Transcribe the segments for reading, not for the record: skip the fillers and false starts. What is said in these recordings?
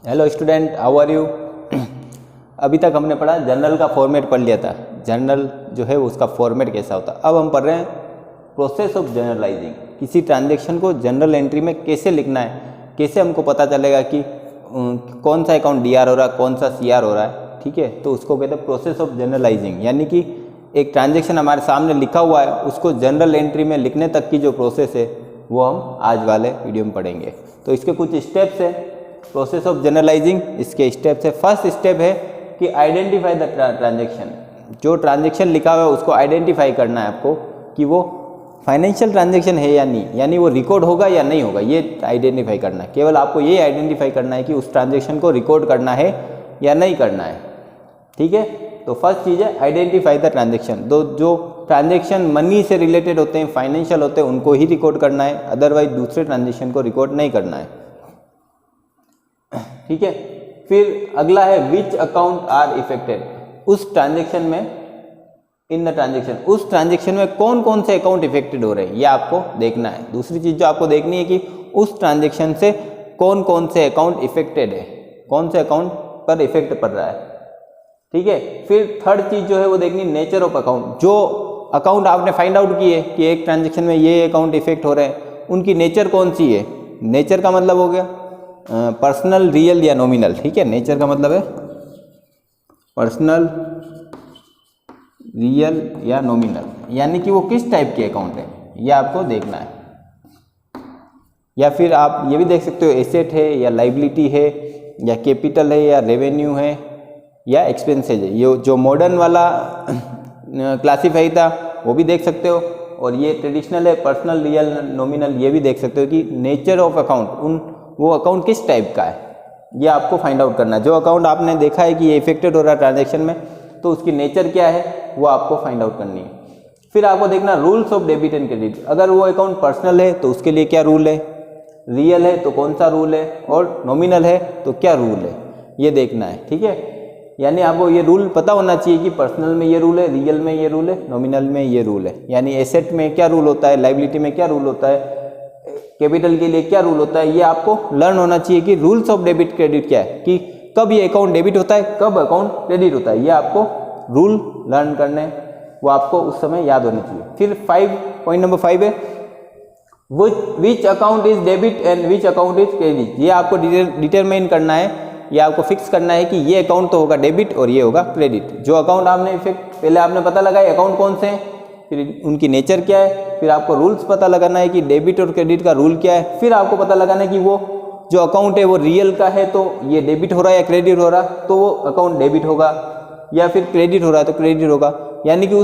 Hello student, how are you. अभी तक हमने पढ़ा जर्नल का फॉर्मेट पढ़ लिया था। जर्नल जो है उसका फॉर्मेट कैसा होता है। अब हम पढ़ रहे हैं प्रोसेस ऑफ जर्नलाइजिंग। किसी ट्रांजैक्शन को जर्नल एंट्री में कैसे लिखना है, कैसे हमको पता चलेगा कि कौन सा अकाउंट डीआर हो रहा है, कौन सा सीआर हो रहा है। ठीक है, तो उसको कहते हैं प्रोसेस ऑफ जर्नलाइजिंग। यानी कि एक ट्रांजैक्शन हमारे सामने लिखा हुआ है, उसको जर्नल एंट्री में लिखने तक की जो प्रोसेस है वो हम आज वाले वीडियो में पढ़ेंगे। तो इसके कुछ स्टेप्स है प्रोसेस ऑफ जर्नलाइजिंग। इसके स्टेप्स है, फर्स्ट स्टेप है कि आइडेंटिफाई द ट्रांजैक्शन। जो ट्रांजैक्शन लिखा हुआ है उसको आइडेंटिफाई करना है आपको कि वो फाइनेंशियल ट्रांजैक्शन है या नहीं, यानी वो रिकॉर्ड होगा या नहीं होगा, ये आइडेंटिफाई करना है। केवल आपको ये आइडेंटिफाई करना है कि उस ट्रांजैक्शन को रिकॉर्ड करना है या नहीं करना है। ठीक है, तो फर्स्ट चीज़ है आइडेंटिफाई द ट्रांजैक्शन। जो ट्रांजैक्शन मनी से रिलेटेड होते हैं, फाइनेंशियल होते हैं, उनको ही रिकॉर्ड करना है, अदरवाइज दूसरे ट्रांजैक्शन को रिकॉर्ड नहीं करना है। ठीक है, फिर अगला है विच अकाउंट आर इफेक्टेड। उस ट्रांजैक्शन में, इन द ट्रांजैक्शन, उस ट्रांजैक्शन में कौन कौन से अकाउंट इफेक्टेड हो रहे हैं ये आपको देखना है। दूसरी चीज जो आपको देखनी है कि उस ट्रांजैक्शन से कौन कौन से अकाउंट इफेक्टेड है, कौन से अकाउंट पर इफेक्ट पड़ रहा है। ठीक है, फिर थर्ड चीज जो है वो देखनी नेचर ऑफ अकाउंट। जो अकाउंट आपने फाइंड आउट किए कि एक ट्रांजैक्शन में ये अकाउंट इफेक्ट हो रहे हैं, उनकी नेचर कौन सी है। नेचर का मतलब हो गया पर्सनल, रियल या नॉमिनल। ठीक है, नेचर का मतलब है पर्सनल, रियल या नॉमिनल, यानी कि वो किस टाइप के अकाउंट है ये आपको देखना है। या फिर आप ये भी देख सकते हो एसेट है या लाइबिलिटी है या कैपिटल है या रेवेन्यू है या एक्सपेंसेज है। ये जो मॉडर्न वाला क्लासीफाई था वो भी देख सकते हो, और ये ट्रेडिशनल है पर्सनल, रियल, नॉमिनल, ये भी देख सकते हो कि नेचर ऑफ अकाउंट, वो अकाउंट किस टाइप का है ये आपको फाइंड आउट करना है। जो अकाउंट आपने देखा है कि ये इफेक्टेड हो रहा है ट्रांजैक्शन में, तो उसकी नेचर क्या है वो आपको फाइंड आउट करनी है। फिर आपको देखना rules of debit and credit. अगर वो अकाउंट पर्सनल है तो उसके लिए क्या रूल है, रियल है तो कौन सा रूल है, और नॉमिनल है तो क्या रूल है, ये देखना है। ठीक है, यानी आपको ये रूल पता होना चाहिए कि पर्सनल में ये रूल है, रियल में ये रूल है, नॉमिनल में ये रूल है। यानी एसेट में क्या रूल होता है, लाइबिलिटी में क्या रूल होता है, कैपिटल के लिए क्या रूल होता है, ये आपको लर्न होना चाहिए कि रूल्स ऑफ डेबिट क्रेडिट क्या है, कि कब ये अकाउंट डेबिट होता है, कब अकाउंट क्रेडिट होता है, ये आपको रूल लर्न करने, वो आपको उस समय याद होने चाहिए। फिर पॉइंट नंबर 5 है which account is debit and which account is credit. ये आपको डिटरमाइन करना है, ये आपको फिक्स करना है कि ये अकाउंट तो होगा डेबिट और ये होगा क्रेडिट। जो अकाउंट आपने इफेक्ट पहले आपने पता लगाया अकाउंट कौन से हैं, फिर उनकी नेचर क्या है, फिर आपको रूल्स पता लगाना है कि डेबिट और क्रेडिट का रूल क्या है, फिर आपको पता लगाना है कि वो जो अकाउंट है वो रियल का है तो ये डेबिट हो रहा है या क्रेडिट हो रहा है, तो वो अकाउंट डेबिट होगा, या फिर क्रेडिट हो रहा है तो क्रेडिट होगा। यानी कि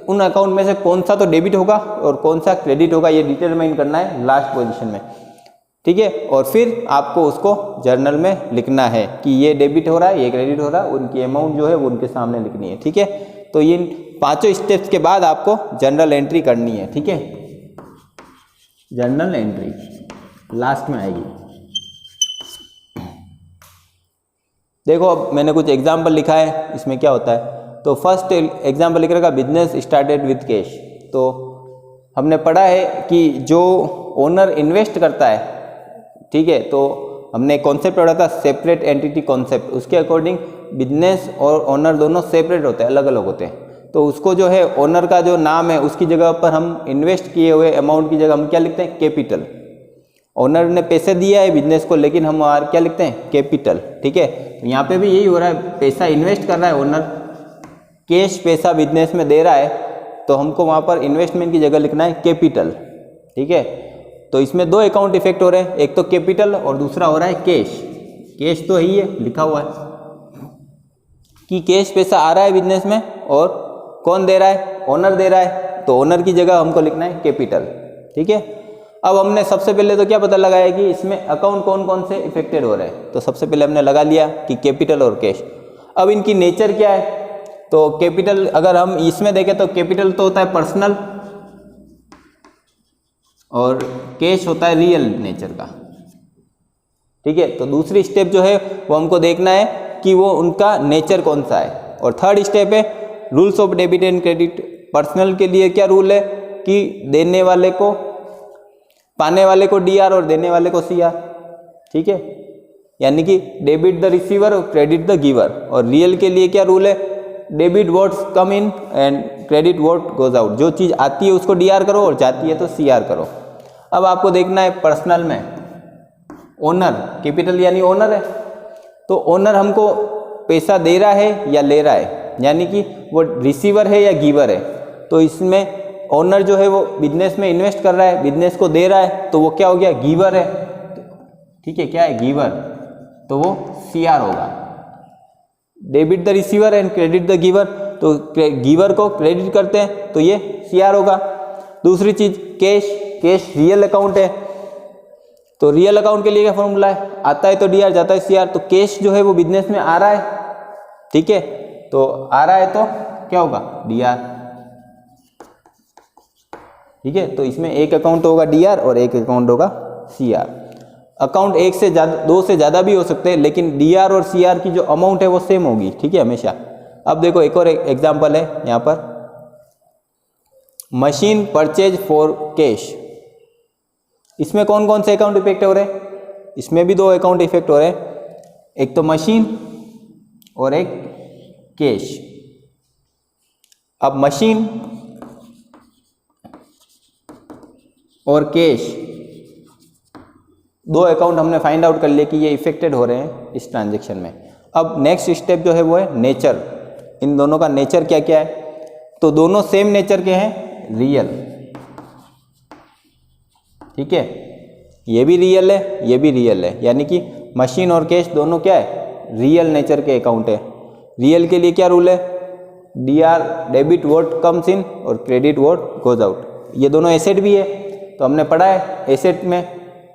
उन अकाउंट में से कौन सा तो डेबिट होगा और कौन सा क्रेडिट होगा, ये डिटरमाइन करना है लास्ट पोजीशन में। ठीक है, और फिर आपको उसको जर्नल में लिखना है कि ये डेबिट हो रहा है, ये क्रेडिट हो रहा है, उनकी अमाउंट जो है वो उनके सामने लिखनी है। ठीक है, तो ये 5 स्टेप्स के बाद आपको जर्नल एंट्री करनी है। ठीक है, जर्नल एंट्री लास्ट में आएगी। देखो अब मैंने कुछ एग्जाम्पल लिखा है, इसमें क्या होता है। तो फर्स्ट एग्जाम्पल लिख रखा बिजनेस स्टार्टेड विद कैश। तो हमने पढ़ा है कि जो ओनर इन्वेस्ट करता है, ठीक है, तो हमने कॉन्सेप्ट पढ़ा था सेपरेट एंटिटी कॉन्सेप्ट। उसके अकॉर्डिंग बिजनेस और ओनर दोनों सेपरेट होते हैं, अलग अलग होते हैं। तो उसको जो है ओनर का जो नाम है उसकी जगह पर हम इन्वेस्ट किए हुए अमाउंट की जगह हम क्या लिखते हैं, कैपिटल। ओनर ने पैसे दिया है बिजनेस को, लेकिन हम क्या लिखते हैं, कैपिटल। ठीक है, तो यहाँ पे भी यही हो रहा है, पैसा इन्वेस्ट कर रहा है ओनर, कैश पैसा बिजनेस में दे रहा है, तो हमको वहाँ पर इन्वेस्टमेंट की जगह लिखना है कैपिटल। ठीक है, तो इसमें 2 अकाउंट इफेक्ट हो रहे हैं, एक तो कैपिटल और दूसरा हो रहा है कैश। कैश तो ही है, लिखा हुआ है कि कैश पैसा आ रहा है बिजनेस में, और कौन दे रहा है, ओनर दे रहा है, तो ओनर की जगह हमको लिखना है कैपिटल। ठीक है, अब हमने सबसे पहले तो क्या पता लगाया कि इसमें अकाउंट कौन कौन से इफेक्टेड हो रहे हैं। तो सबसे पहले हमने लगा लिया कि कैपिटल और कैश। अब इनकी नेचर क्या है, तो कैपिटल अगर हम इसमें देखें तो कैपिटल तो होता है पर्सनल और कैश होता है रियल नेचर का। ठीक है, तो दूसरी स्टेप जो है वो हमको देखना है कि वो उनका नेचर कौन सा है। और थर्ड स्टेप है rules of debit and credit. Personal के लिए क्या रूल है कि देने वाले को, पाने वाले को डीआर और देने वाले को सीआर। ठीक है, यानी कि डेबिट द रिसीवर और क्रेडिट द गिवर। और रियल के लिए क्या रूल है, debit what's come in and credit what goes out. जो चीज़ आती है उसको डीआर करो और जाती है तो सीआर करो। अब आपको देखना है पर्सनल में ओनर, कैपिटल यानी ओनर है, तो ओनर हमको पैसा दे रहा है या ले रहा है, यानी कि वो रिसीवर है या गिवर है। तो इसमें ओनर जो है वो बिजनेस में इन्वेस्ट कर रहा है, बिजनेस को दे रहा है, तो वो क्या हो गया, गिवर है। ठीक है, क्या है, गिवर, तो वो सीआर होगा। Debit the receiver and credit the giver, तो गिवर को क्रेडिट करते हैं तो ये सीआर होगा। दूसरी चीज कैश, कैश रियल अकाउंट है, तो रियल अकाउंट के लिए क्या फॉर्मूला है, आता है तो डीआर, जाता है सीआर। तो कैश जो है वो बिजनेस में आ रहा है, ठीक है, तो आ रहा है तो क्या होगा, डीआर। ठीक है, तो इसमें एक अकाउंट होगा डीआर और एक अकाउंट होगा सीआर। अकाउंट एक से ज्यादा, दो से ज्यादा भी हो सकते हैं, लेकिन डीआर और सीआर की जो अमाउंट है वो सेम होगी। ठीक है, हमेशा। अब देखो एक और एग्जांपल है यहाँ पर, मशीन परचेज फॉर कैश। इसमें कौन कौन से अकाउंट इफेक्ट हो रहे हैं, इसमें भी दो अकाउंट इफेक्ट हो रहे हैं, एक तो मशीन और एक कैश। अब मशीन और कैश दो अकाउंट हमने फाइंड आउट कर लिए कि ये इफेक्टेड हो रहे हैं इस ट्रांजेक्शन में। अब नेक्स्ट स्टेप जो है वो है नेचर। इन दोनों का नेचर क्या क्या है, तो दोनों सेम नेचर के हैं, रियल। ठीक है, ये भी रियल है, ये भी रियल है, यानी कि मशीन और कैश दोनों क्या है, रियल नेचर के अकाउंट है। रियल के लिए क्या रूल है, DR, debit what comes in और क्रेडिट व्हाट गोज आउट। ये दोनों एसेट भी है, तो हमने पढ़ा है एसेट में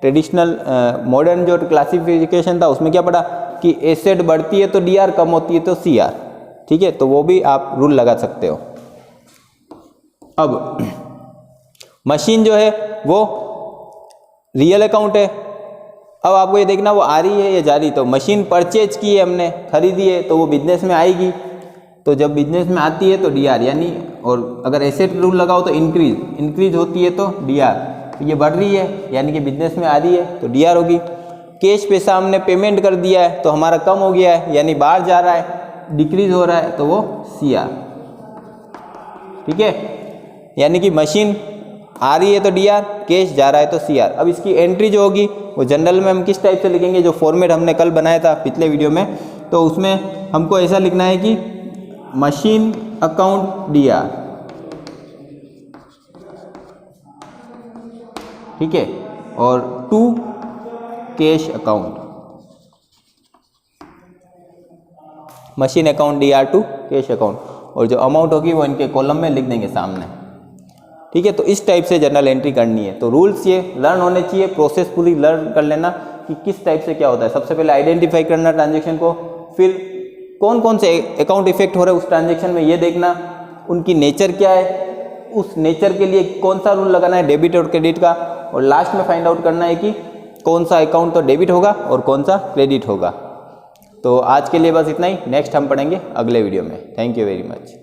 ट्रेडिशनल मॉडर्न जो क्लासिफिकेशन था उसमें क्या पढ़ा कि एसेट बढ़ती है तो डीआर, कम होती है तो सीआर। ठीक है, तो वो भी आप रूल लगा सकते हो। अब मशीन जो है वो रियल अकाउंट है। अब आपको ये देखना वो आ रही है या जा रही, तो मशीन परचेज की है हमने, खरीदी है, तो वो बिजनेस में आएगी। तो जब बिजनेस में आती है तो डीआर, यानी, और अगर एसेट रूल लगाओ तो इंक्रीज होती है तो डीआर। तो ये बढ़ रही है यानी कि बिजनेस में आ रही है तो डीआर होगी। कैश पैसा हमने पेमेंट कर दिया है तो हमारा कम हो गया है, यानी बाहर जा रहा है, डिक्रीज हो रहा है, तो वो सीआर। ठीक है, यानी कि मशीन आ रही है तो डीआर, कैश जा रहा है तो सीआर। अब इसकी एंट्री जो होगी वो जनरल में हम किस टाइप से लिखेंगे, जो फॉर्मेट हमने कल बनाया था पिछले वीडियो में, तो उसमें हमको ऐसा लिखना है कि मशीन अकाउंट डीआर। ठीक है, और to cash account, machine account DR to cash account, और जो अमाउंट होगी वो इनके कॉलम में लिख देंगे सामने। ठीक है, तो इस टाइप से जर्नल एंट्री करनी है। तो रूल्स ये लर्न होने चाहिए, प्रोसेस पूरी लर्न कर लेना कि किस टाइप से क्या होता है। सबसे पहले आइडेंटिफाई करना ट्रांजेक्शन को, फिर कौन कौन से अकाउंट इफेक्ट हो रहे हैं उस ट्रांजेक्शन में ये देखना, उनकी नेचर क्या है, उस नेचर के लिए कौन सा रूल लगाना है डेबिट और क्रेडिट का, और लास्ट में फाइंड आउट करना है कि कौन सा अकाउंट तो डेबिट होगा और कौन सा क्रेडिट होगा। तो आज के लिए बस इतना ही, नेक्स्ट हम पढ़ेंगे अगले वीडियो में। Thank you very much.